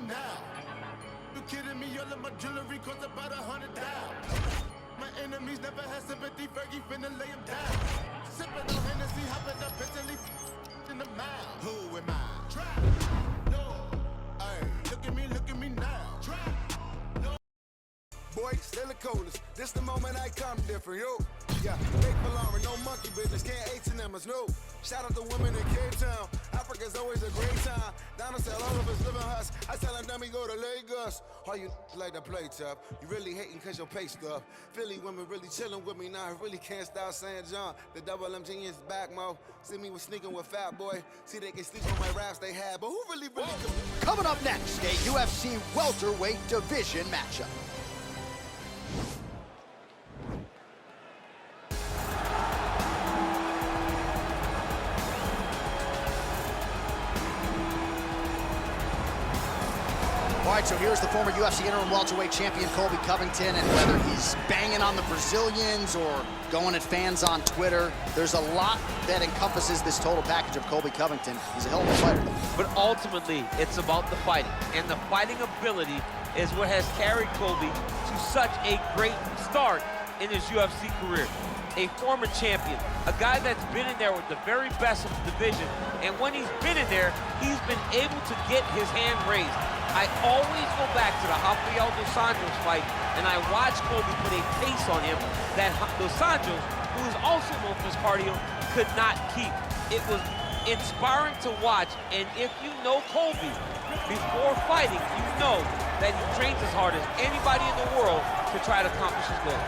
now. You kidding me? All of my jewelry cost about $100. My enemies never had sympathy. Fergie finna lay him down. Sipping on Hennessy, hopping up, instantly in the mouth. Who am I? Trap. No. Hey, look at me now. Trap. No. Boy, still the coldest. This the moment I come different, yo. Yeah, fake alarm, no monkey business. Can't H&M us, no. Shout out to women in Cape Town. Africa's always a great time. Down to all of us living huts. I tell them we go to Lagos. All you like to play tough. You really hating cause your pay stuff. Philly women really chilling with me now. I really can't stop saying John. The double M genius back, mo. See me with sneaking with Fat Boy. See they can sleep on my raps they had. But who really Coming up next, a UFC welterweight division matchup. All right, so here's the former UFC interim welterweight champion Colby Covington, and whether he's banging on the Brazilians or going at fans on Twitter, there's a lot that encompasses this total package of Colby Covington. He's a hell of a fighter. But ultimately, it's about the fighting, and the fighting ability is what has carried Colby to such a great start in his UFC career. A former champion, a guy that's been in there with the very best of the division, and when he's been in there, he's been able to get his hand raised. I always go back to the Rafael dos Anjos fight, and I watched Colby put a pace on him that dos Anjos, who is also known for his cardio, could not keep. It was inspiring to watch, and if you know Colby before fighting, you know that he trains as hard as anybody in the world to try to accomplish his goal.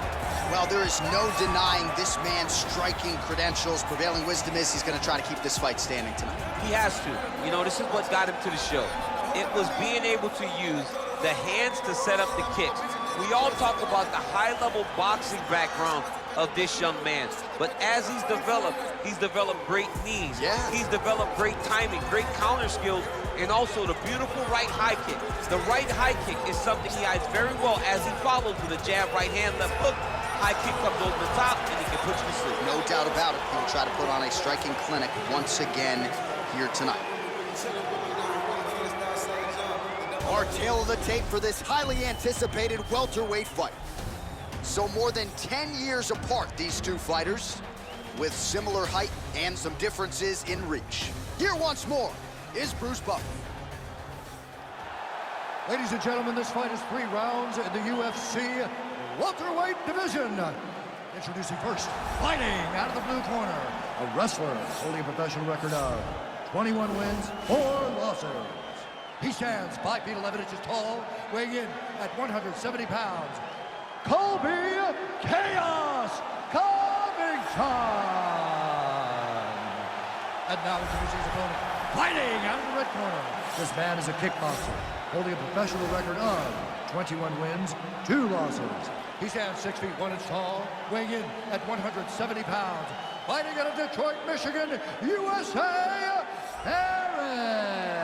Well, there is no denying this man's striking credentials. Prevailing wisdom is he's going to try to keep this fight standing tonight. He has to. You know, this is what got him to the show. It was being able to use the hands to set up the kicks. We all talk about the high-level boxing background of this young man, but as he's developed great knees. Yeah. He's developed great timing, great counter skills, and also the beautiful right high kick. The right high kick is something he hides very well as he follows with a jab, right hand, left hook. High kick comes over the top, and he can put you to sleep. No doubt about it. He'll try to put on a striking clinic once again here tonight. Our tail of the tape for this highly anticipated welterweight fight. So more than 10 years apart, these two fighters, with similar height and some differences in reach. Here once more is Bruce Buffer. Ladies and gentlemen, this fight is 3 rounds in the UFC welterweight division. Introducing first, fighting out of the blue corner, a wrestler holding a professional record of 21 wins, 4 losses. He stands 5 feet 11 inches tall, weighing in at 170 pounds. Colby Chaos Covington. And now introducing his opponent, fighting out of the red corner. This man is a kickboxer, holding a professional record of 21 wins, 2 losses. He stands 6 feet 1 inch tall, weighing in at 170 pounds. Fighting out of Detroit, Michigan, USA, Harris.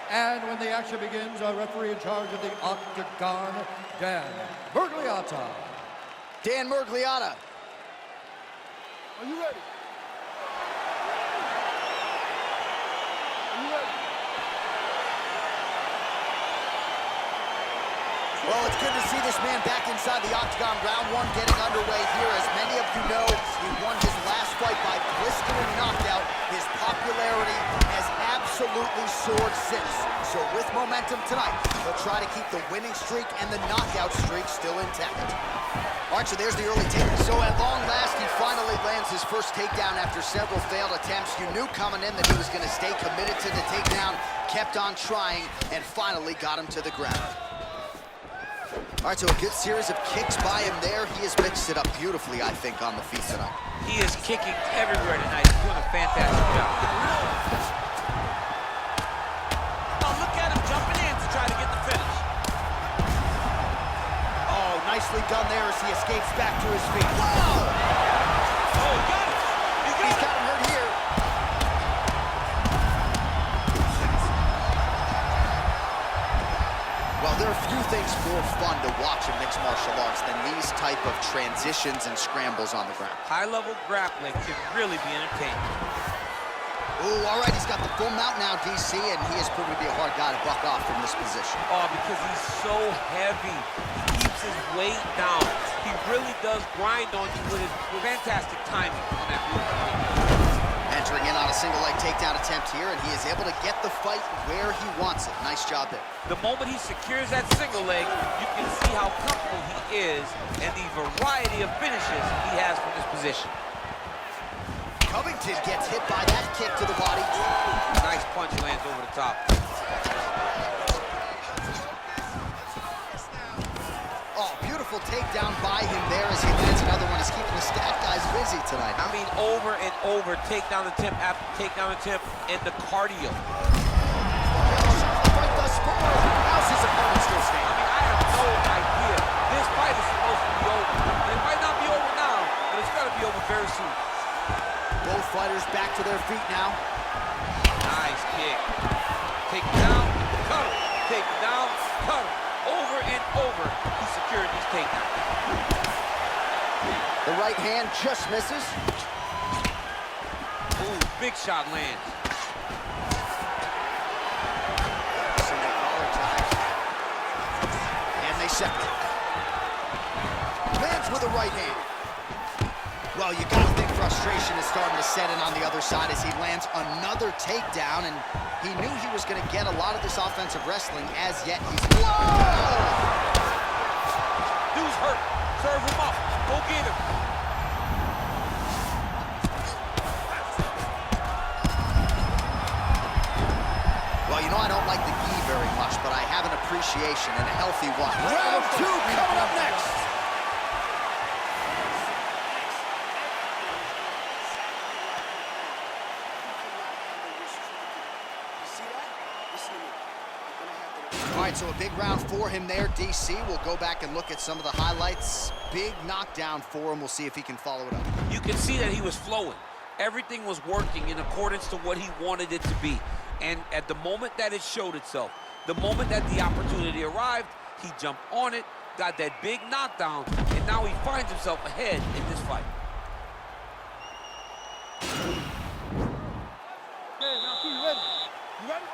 And when the action begins, our referee in charge of the octagon, Dan Murgliata. Dan Murgliata. Are you ready? Well, it's good to see this man back inside the octagon. Round 1 getting underway here. As many of you know, he won his last fight by blistering knockout. His popularity has absolutely soared since. So with momentum tonight, he'll try to keep the winning streak and the knockout streak still intact. All right, so there's the early take. So at long last, he finally lands his first takedown after several failed attempts. You knew coming in that he was going to stay committed to the takedown, kept on trying, and finally got him to the ground. All right, so a good series of kicks by him there. He has mixed it up beautifully, I think, on the feet tonight. He is kicking everywhere tonight. He's doing a fantastic job. Oh, look at him jumping in to try to get the finish. Oh, nicely done there as he escapes back to his feet. Whoa! Oh, he got it. He's got him hurt here. Well, there are few things more fun to watch in mixed martial arts than these type of transitions and scrambles on the ground. High-level grappling can really be entertaining. Ooh, all right, he's got the full mount now, DC, and he has proven to be a hard guy to buck off from this position. Oh, because he's so heavy. He keeps his weight down. He really does grind on you with his fantastic timing on that move. Entering in on a single leg takedown attempt here, and he is able to get the fight where he wants it. Nice job there. The moment he secures that single leg, you can see how comfortable he is and the variety of finishes he has from this position. Covington gets hit by that kick to the body. Nice punch lands over the top. Oh, beautiful takedown by him there as he lands another one. He's keeping the stat guys busy tonight. I mean, over and over, takedown attempt after takedown attempt, and the cardio. Right thus far. How's his opponent still standing? I mean, I have no idea. This fight is supposed to be over. And it might not be over now, but it's got to be over very soon. Both fighters back to their feet now. Nice kick. Take it down, cut him. Take it down, cut him. Over and over, he secured these takedowns. The right hand just misses. Ooh, big shot lands. And they separate. Lands with a right hand. Well, you gotta think frustration is starting to set in on the other side as he lands another takedown, and he knew he was gonna get a lot of this offensive wrestling, as yet he's... Whoa! Dude's hurt. Serve him up. Go get him. Well, you know I don't like the gi very much, but I have an appreciation and a healthy one. Round 2 coming up next. All right, so a big round for him there, DC. We'll go back and look at some of the highlights. Big knockdown for him. We'll see if he can follow it up. You can see that he was flowing. Everything was working in accordance to what he wanted it to be. And at the moment that it showed itself, the moment that the opportunity arrived, he jumped on it, got that big knockdown, and now he finds himself ahead in this fight. Okay, now you ready? You ready?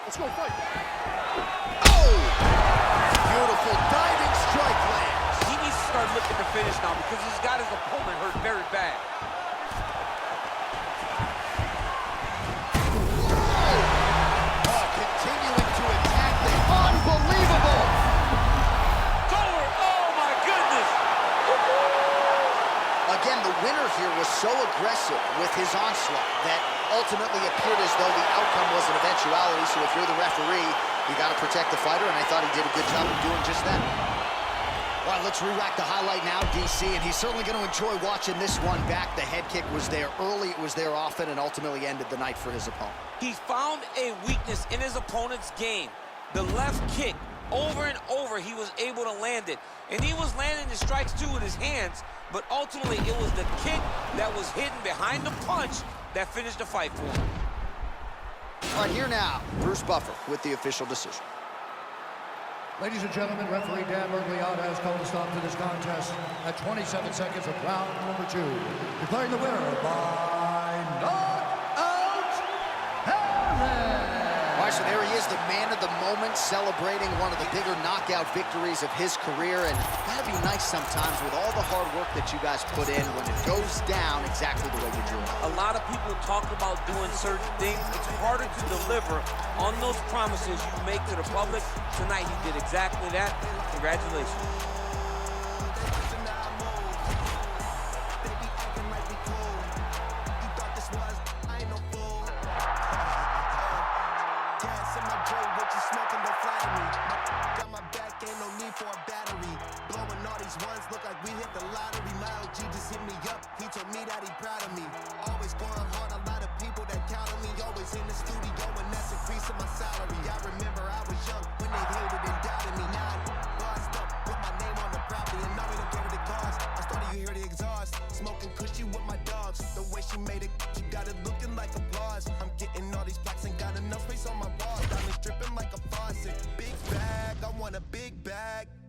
Let's go fight. Oh! Beautiful diving strike lands. He needs to start looking to finish now because he's got his opponent hurt very bad. Oh, continuing to attack the unbelievable. It's over. Oh, my goodness. Again, the winner here was so aggressive with his onslaught that ultimately appeared as though the outcome was an eventuality. So if you're the referee, you got to protect the fighter, and I thought he did a good job of doing just that. All right, let's re-rack the highlight now, DC, and he's certainly going to enjoy watching this one back. The head kick was there early, it was there often, and ultimately ended the night for his opponent. He found a weakness in his opponent's game. The left kick, over and over, he was able to land it. And he was landing the strikes, too, with his hands, but ultimately it was the kick that was hidden behind the punch that finished the fight for him. All right, here now, Bruce Buffer with the official decision. Ladies and gentlemen, referee Dan Mergliata has called a stop to this contest at 27 seconds of round number 2. Declaring the winner by knockout, Harris. All right, so there he is, the man of the moment, celebrating one of the bigger knockout victories of his career. And gotta be nice sometimes with all the hard work that you guys put in when it goes down exactly the way you drew it. A lot of people talk about doing certain things. It's harder to deliver on those promises you make to the public. Tonight, he did exactly that. Congratulations.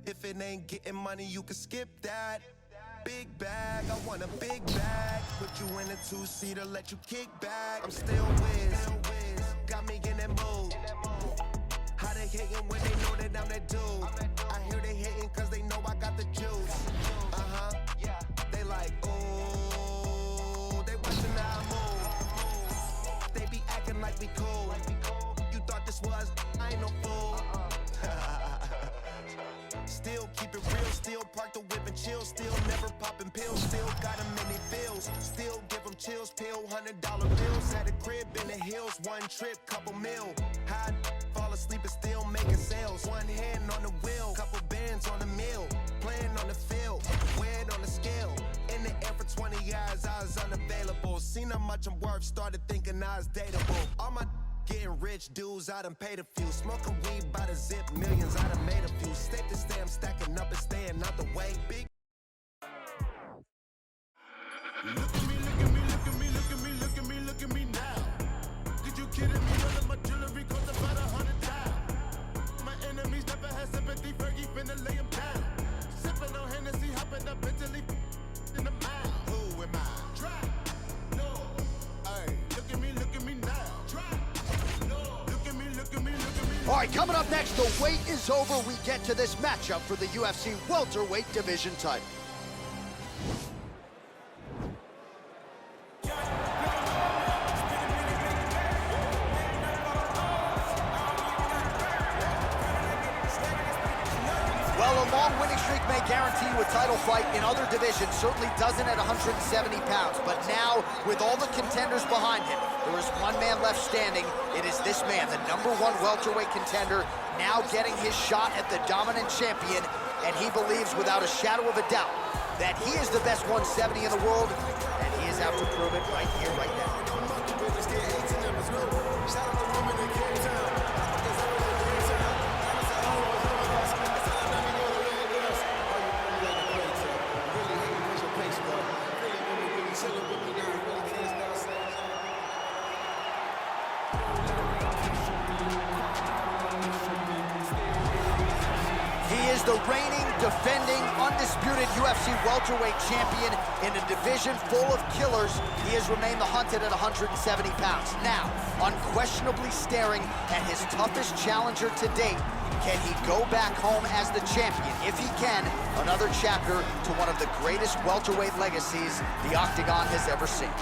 If it ain't getting money, you can skip that. big bag, I want a big bag. Put you in a two-seater, let you kick back. I'm still whiz, got me in that mood. How they hating when they know that I'm that dude? I hear they hating cause they know I got the juice. They like, ooh, they watching how I move. They be acting like we cool. You thought this was, I ain't no fool. Still keep it real, still park the whip and chill, still never popping pills, still got them in their feels, still give them chills, pill $100 bills, at a crib in the hills, one trip, couple mil, high, fall asleep and still making sales, one hand on the wheel, couple bands on the mill, playing on the field, weighed on the scale, in the air for 20 years, I was unavailable, seen how much I'm worth, started thinking I was dateable, all my getting rich dudes, I done paid a few. Smoking weed by the zip, millions, I done made a few. Step to stay, I'm stacking up and staying out the way. Big. Look at me, look at me, look at me, look at me, look at me, look at me now. Did you kidding me? All of my jewelry cost about $100,000. My enemies never had sympathy, Fergie finna lay them down. Sipping on Hennessy, hopping up mentally in the mouth. Who am I? Try. No. Hey, look at me now. Try. All right, coming up next, the wait is over. We get to this matchup for the UFC welterweight division title. Well, a long winning streak may guarantee you a title fight in other divisions, certainly doesn't at 170 pounds. But now, with all the contenders behind him, there is one man left standing. It is this man, the #1 welterweight contender, now getting his shot at the dominant champion. And he believes without a shadow of a doubt that he is the best 170 in the world, and he is out to prove it right here, right now. The reigning, defending, undisputed UFC welterweight champion in a division full of killers. He has remained the hunted at 170 pounds. Now, unquestionably staring at his toughest challenger to date. Can he go back home as the champion? If he can, another chapter to one of the greatest welterweight legacies the Octagon has ever seen.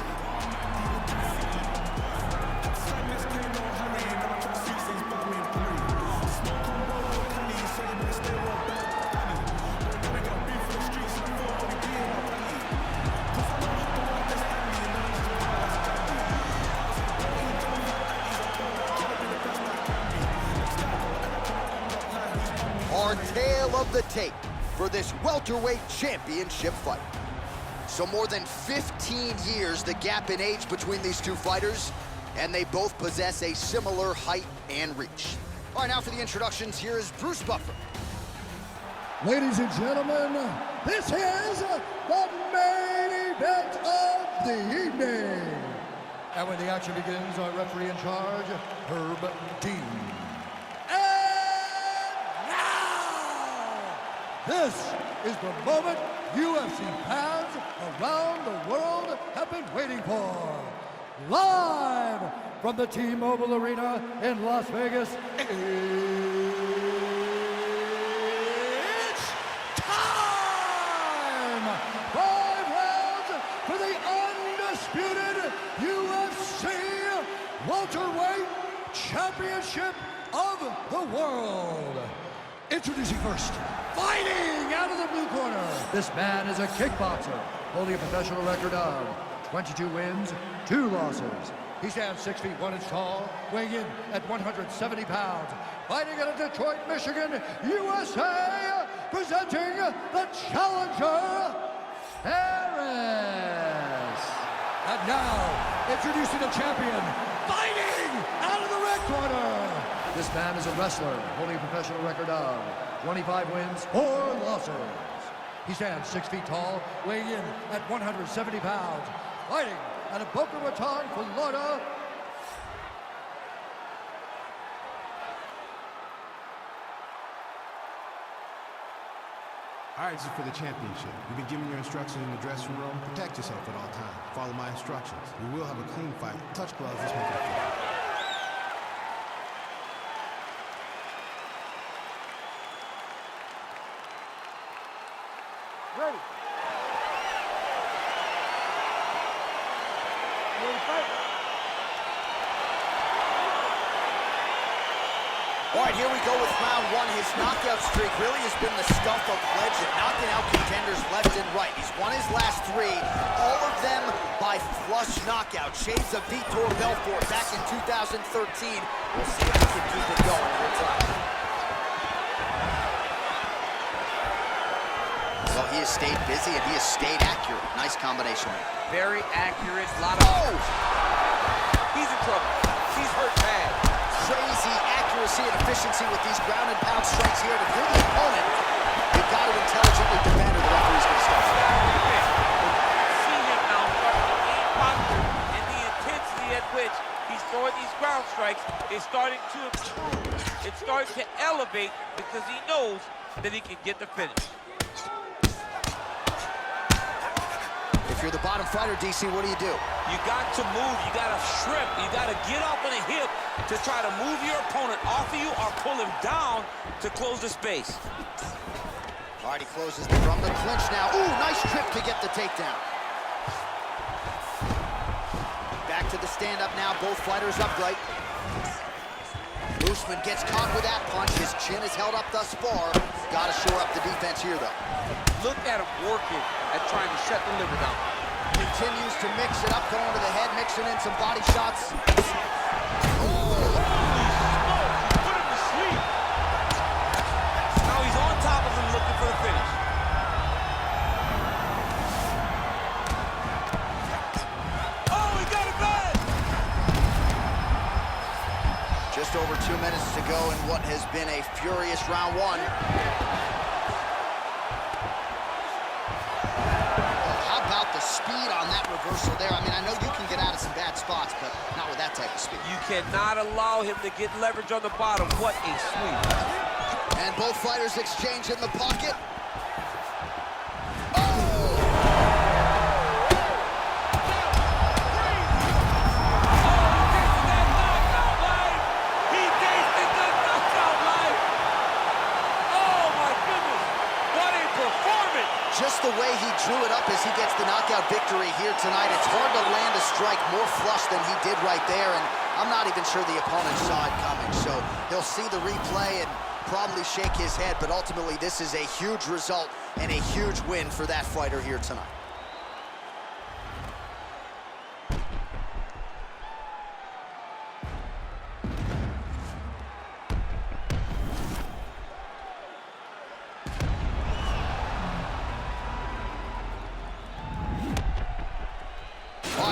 Our tale of the tape for this welterweight championship fight. So more than 15 years, the gap in age between these two fighters, and they both possess a similar height and reach. All right, now for the introductions, here is Bruce Buffer. Ladies and gentlemen, this is the main event of the evening. And when the action begins, our referee in charge, Herb Dean. This is the moment UFC fans around the world have been waiting for. Live from the T-Mobile Arena in Las Vegas, it's time! 5 rounds for the undisputed UFC welterweight championship of the world. Introducing first, fighting out of the blue corner. This man is a kickboxer, holding a professional record of 22 wins, 2 losses. He stands 6 feet 1 inch tall, weighing in at 170 pounds. Fighting out of Detroit, Michigan, USA, presenting the challenger, Harris. And now, introducing the champion, fighting out of the red corner. This man is a wrestler, holding a professional record of 25 wins, 4 losses. He stands 6 feet tall, weighing in at 170 pounds. Fighting out of Boca Raton, Florida, All right, this is for the championship. You've been given your instructions in the dressing room. Protect yourself at all times. Follow my instructions. We will have a clean fight. Touch gloves. Let's make it fair. Ready. You ready to fight? All right, here we go with round one. His knockout streak really has been the stuff of legend, knocking out contenders left and right. He's won his last three, all of them by flush knockout. Shades of Vitor Belfort back in 2013. We'll see if he can keep it going here tonight. Well, he has stayed busy and he has stayed accurate. Nice combination. Very accurate, a lot of... He's in trouble. He's hurt bad. Crazy accuracy and efficiency with these ground and pound strikes here. And if you're the opponent, you've got to intelligently defend or the referee's going to stop. See him now starting to gain posture, and the intensity at which he's throwing these ground strikes is starting to improve. It's starting to elevate because he knows that he can get the finish. If you're the bottom fighter, DC, what do? You got to move, you got to shrimp, you got to get up on a hip to try to move your opponent off of you or pull him down to close the space. All right, he closes from the clinch now. Ooh, nice trip to get the takedown. Back to the stand-up now, both fighters upright. Usman gets caught with that punch. His chin is held up thus far. Got to shore up the defense here, though. Look at him working at trying to shut the liver down. Continues to mix it up, going to the head, mixing in some body shots. Holy smoke, he put him to sleep. Now he's on top of him looking for the finish. Oh, he got it bad. Just over 2 minutes to go in what has been a furious round one. The speed on that reversal there. I mean, I know you can get out of some bad spots, but not with that type of speed. You cannot allow him to get leverage on the bottom. What a sweep. And both fighters exchange in the pocket. Just the way he drew it up as he gets the knockout victory here tonight. It's hard to land a strike more flush than he did right there, and I'm not even sure the opponent saw it coming. So he'll see the replay and probably shake his head, but ultimately this is a huge result and a huge win for that fighter here tonight.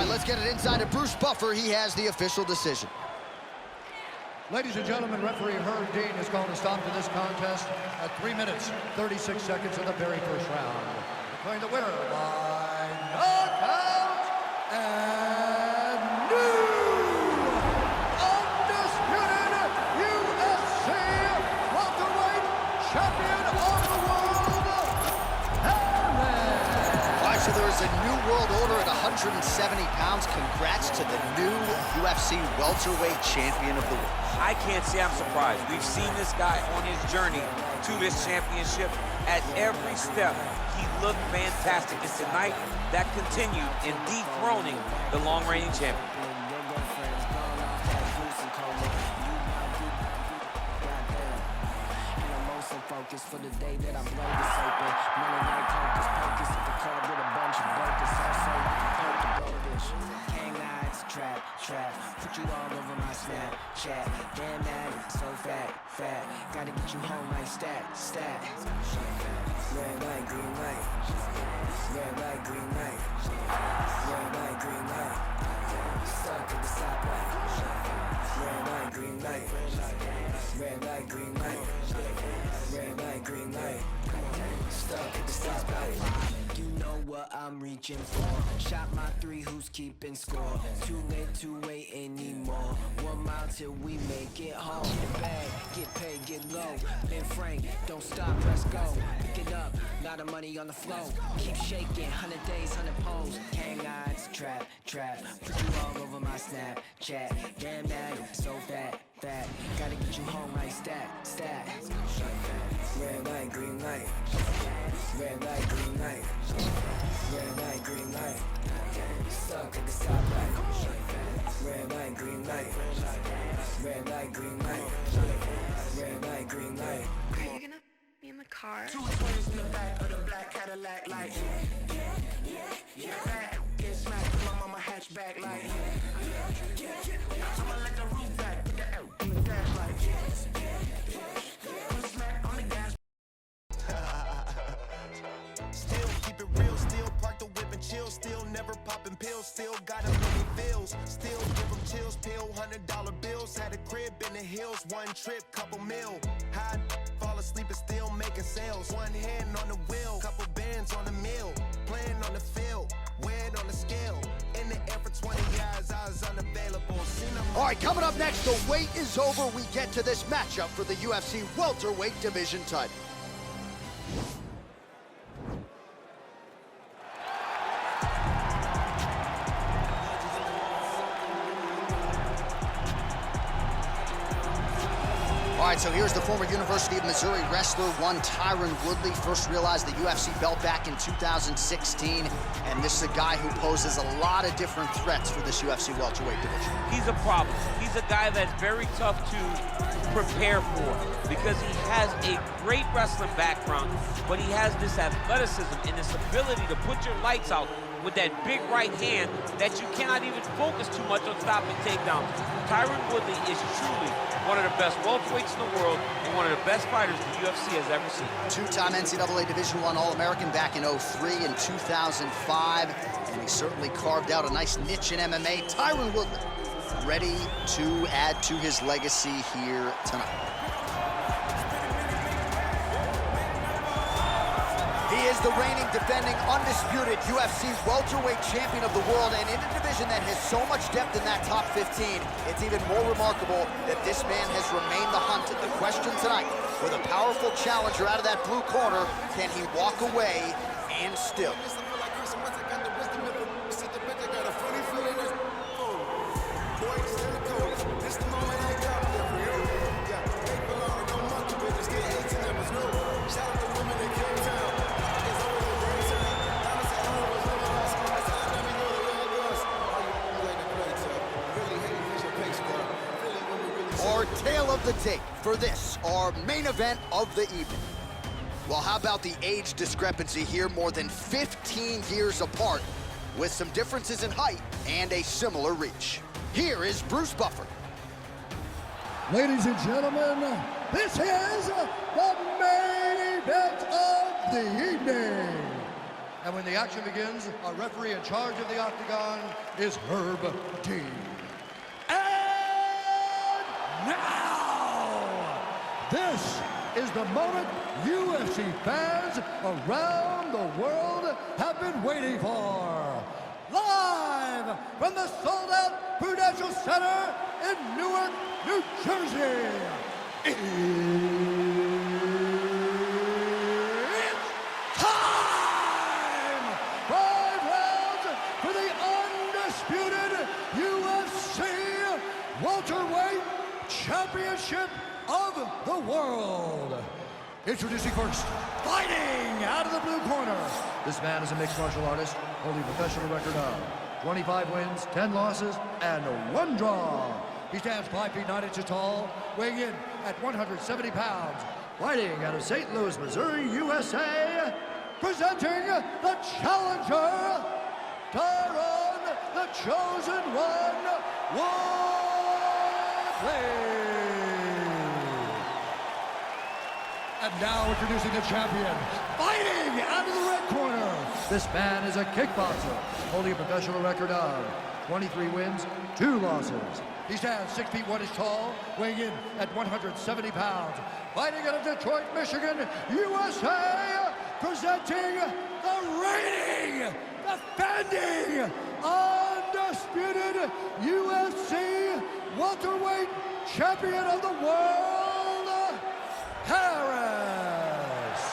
Let's get it inside of Bruce Buffer. He has the official decision. Ladies and gentlemen, referee Herb Dean has called a stop to this contest at 3 minutes, 36 seconds of the very first round. Declaring the winner by knockout and new undisputed UFC welterweight champion of the world, So there is a new world order at 170 pounds. Congrats to the new UFC welterweight champion of the world. I can't say I'm surprised. We've seen this guy on his journey to this championship. At every step, he looked fantastic. And tonight, that continued in dethroning the long-reigning champion. For the day that I blow this open. Money like hocus pocus at the club with a bunch of brokers. Also, hope to blow this. Hang lights, trap. Put you all over my Snapchat. Damn that, so fat. Gotta get you home like stat. Red light, green light. Red light, green light. Red light, green light. Stuck at the stoplight. Red light, green light. Red light, green light. Red light, green light. Stuck at the stoplight. You know what I'm reading. reaching for. Shot my three, who's keeping score? Too late to wait anymore. 1 mile till we make it home. Get bag, get paid, get low. Ben Frank, don't stop, let's go. Pick it up, lot of money on the flow. Keep shaking, 100 days, 100 pose. Hang odds, trap, put you all over my Snapchat. Damn that, so fat. Gotta get you home like stat. Red light, green light. Red light, green light. Red light, green light. Stuck at the stoplight. Red light, green light. Red light, green light. Red light, green light. Are you gonna be in the car? 2 20s in the back of the black Cadillac, like yeah, back, get smacked with my mama hatchback, like I'ma let the roof back, put the L in the dash, like put a smack on the gas. Still keep it real, still park the whip and chill, still never popping pills, still got a million bills, still give them chills, pill, $100 bills, had a crib in the hills, 1 trip, couple mil, high, fall asleep and still making sales, 1 hand on the wheel, couple bands on the mill, playing on the field, weighed on the scale, in the air for 20 years, I was unavailable. All right, coming up next, the wait is over. We get to this matchup for the UFC welterweight division title. All right, so here's the former University of Missouri wrestler, one Tyron Woodley. First realized the UFC belt back in 2016, and this is a guy who poses a lot of different threats for this UFC welterweight division. He's a problem. He's a guy that's very tough to prepare for because he has a great wrestling background, but he has this athleticism and this ability to put your lights out with that big right hand that you cannot even focus too much on stopping takedowns. Tyron Woodley is truly one of the best welterweights in the world and one of the best fighters the UFC has ever seen. 2-time NCAA Division I All-American back in 03 and 2005, and he certainly carved out a nice niche in MMA. Tyron Woodley ready to add to his legacy here tonight. He is the reigning, defending, undisputed UFC welterweight champion of the world, and in a division that has so much depth in that top 15, it's even more remarkable that this man has remained the hunt. The question tonight, with a powerful challenger out of that blue corner, can he walk away and still? Our tale of the tape for this, our main event of the evening. Well, how about the age discrepancy here? More than 15 years apart, with some differences in height and a similar reach. Here is Bruce Buffer. Ladies and gentlemen, this is the main event of the evening. And when the action begins, our referee in charge of the octagon is Herb D. Now, this is the moment UFC fans around the world have been waiting for. Live from the sold-out Prudential Center in Newark, New Jersey, it's time! 5 rounds for the undisputed UFC welterweight championship of the world. Introducing first, fighting out of the blue corner. This man is a mixed martial artist, holding a professional record of 25 wins, 10 losses, and 1 draw. He stands 5 feet 9 inches tall, weighing in at 170 pounds. Fighting out of St. Louis, Missouri, USA, presenting the challenger, Tyron, the Chosen One, Woodley. And now introducing the champion, fighting out of the red corner. This man is a kickboxer, holding a professional record of 23 wins, 2 losses. He stands 6 feet 1 inches tall, weighing in at 170 pounds. Fighting out of Detroit, Michigan, USA, presenting the reigning, defending undisputed UFC welterweight champion of the world, Harris.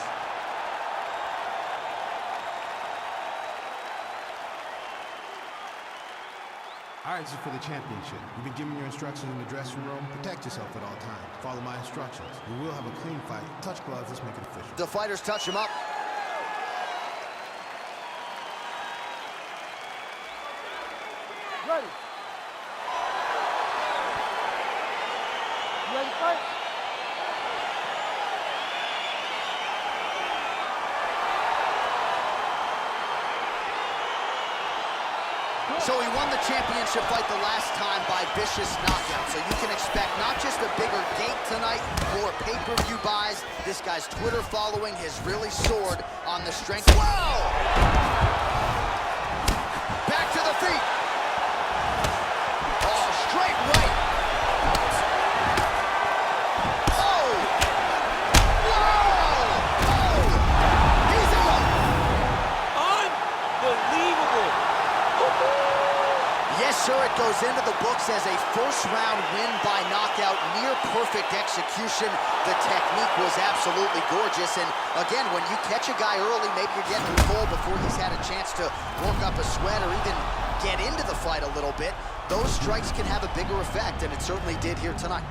All right, this is for the championship. You've been given your instructions in the dressing room. Protect yourself at all times. Follow my instructions. We will have a clean fight. Touch gloves. Let's make it official. The fighters touch him up. Ready. You ready to fight? So he won the championship fight the last time by vicious knockout. So you can expect not just a bigger gate tonight, more pay-per-view buys. This guy's Twitter following has really soared on the strength. Whoa! Back to the feet. Oh, straight right. Oh! Whoa! Oh! He's out! Unbelievable. Yes, sir, it goes into the books as a first-round win by knockout, near-perfect execution. The technique was absolutely gorgeous, and again, when you catch a guy early, maybe you're getting him full before he's had a chance to work up a sweat or even get into the fight a little bit, those strikes can have a bigger effect, and it certainly did here tonight.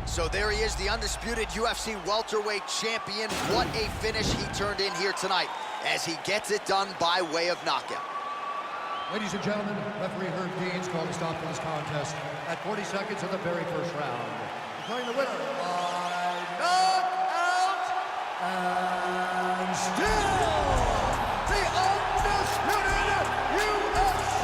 So there he is, the undisputed UFC welterweight champion. What a finish he turned in here tonight as he gets it done by way of knockout. Ladies and gentlemen, referee Herb Dean's called a stop to this contest at 40 seconds of the very first round. Declaring the winner by knockout, and still the undisputed UFC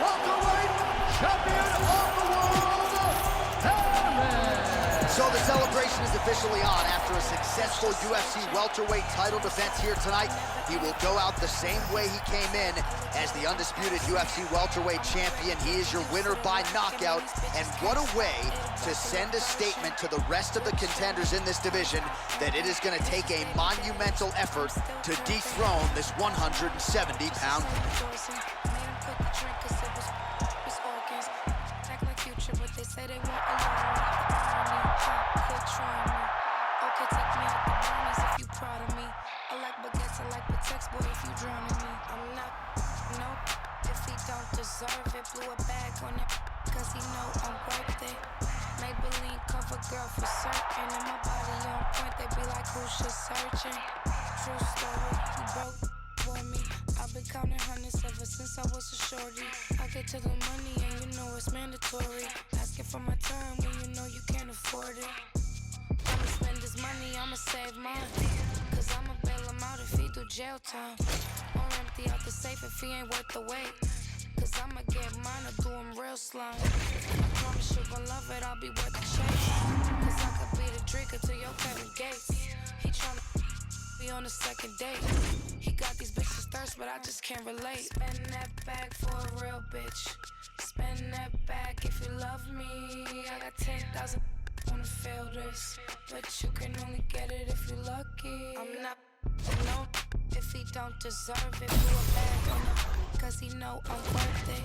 welterweight champion of the world, Harris. So the celebration is officially on. After a successful UFC welterweight title defense here tonight, he will go out the same way he came in as the undisputed UFC welterweight champion. He is your winner by knockout, and what a way to send a statement to the rest of the contenders in this division that it is going to take a monumental effort to dethrone this 170-pound. Deserve it, blew a bag on it, cause he know I'm worth it. Maybelline cover girl for certain, and my body on point, they be like, who's just searching? True story, he broke for me. I've been counting hundreds ever since I was a shorty. I get to the money and you know it's mandatory. Asking for my time when you know you can't afford it. I'ma spend this money, I'ma save mine, cause I'ma bail him out if he do jail time. Or empty out the safe if he ain't worth the wait, cause I'ma get mine or do him real slime. I promise you gon' love it, I'll be worth the chase, cause I could be the drinker to your Kevin Gates. He tryna be on the second date. He got these bitches thirst, but I just can't relate. Spend that bag for a real bitch. Spend that bag if you love me. I got 10,000 wanna feel this, but you can only get it if you're lucky. I'm not no if he don't deserve it. Blew a bag on it, cause he know I'm worth it.